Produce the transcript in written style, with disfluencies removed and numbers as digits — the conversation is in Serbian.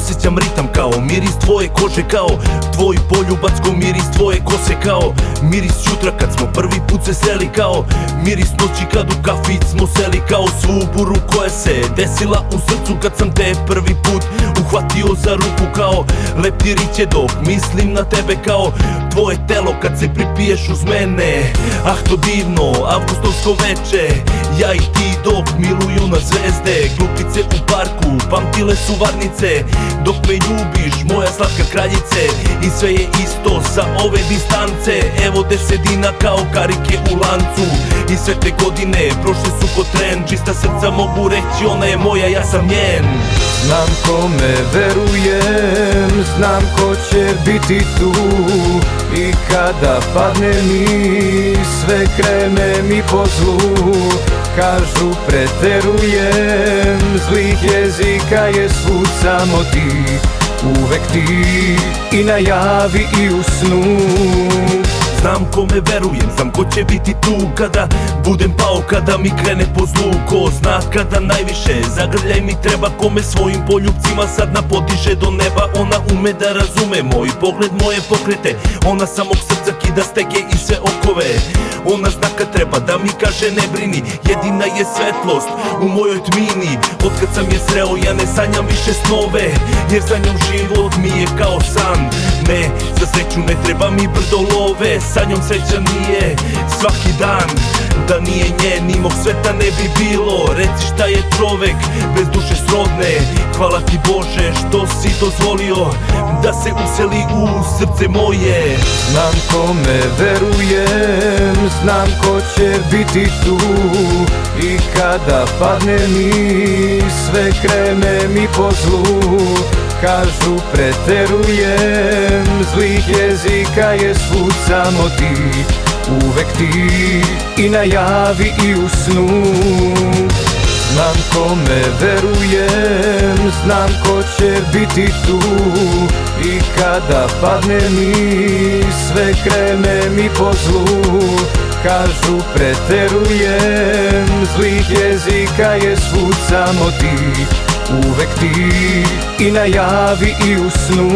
osjećam ritam kao miris tvoje kože, kao tvoj poljubac, ko miris tvoje kose, kao miris jutra kad smo prvi put se sreli, kao miris noći kad u kafić smo seli, kao svu buru koja se desila u srcu kad sam te prvi put uhvatio za ruku, kao leptiriće dok mislim na tebe, kao tvoje telo kad se pripiješ uz mene. Ah, to divno avgustovsko veče, ja i ti dok miluju na zvezde. Glupice u parku, pamtile su varnice, dok me ljubiš, moja slatka kraljice. I sve je isto sa ove distance, evo desetina kao karike u lancu. I sve te godine prošle su ko tren, čista srca mogu reći ona je moja, ja sam njen. Znam kome verujem, znam ko će biti tu. I kada padne mi, sve krene mi po zlu. Kažu preterujem, zlih jezika je svud samo ti. Uvek ti i na javi i u snu. Znam kome verujem, znam ko će biti tu kada budem pao, kada mi krene po zlu. Ko zna kada najviše zagrljaj mi treba, kome svojim poljubcima sad napodiže do neba. Ona ume da razume moj pogled, moje pokrete, ona samog srca kida stege i sve okove. Ona zna kad treba da mi kaže ne brini, jedina je svetlost u mojoj tmini. Otkad sam je sreo ja ne sanjam više snove, jer za njom život mi je kao san. Ne, za sreću ne treba mi brdo love, sa njom sreća nije svaki dan. Da nije nje, ni mog sveta ne bi bilo. Reci šta je čovek bez duše srodne, hvala ti Bože što si dozvolio da se useli u srce moje. Znam kome verujem, znam ko će biti tu. I kada padne mi, sve krene mi po zlu. Kažu preterujem, zlih jezika je svud samo ti. Uvek ti i na javi i u snu. Znam kome verujem, znam ko će biti tu. I kada padne mi, sve krene mi po zlu. Kažu preterujem, zlih jezika je svud samo ti. Uvek ti i na javi i u snu.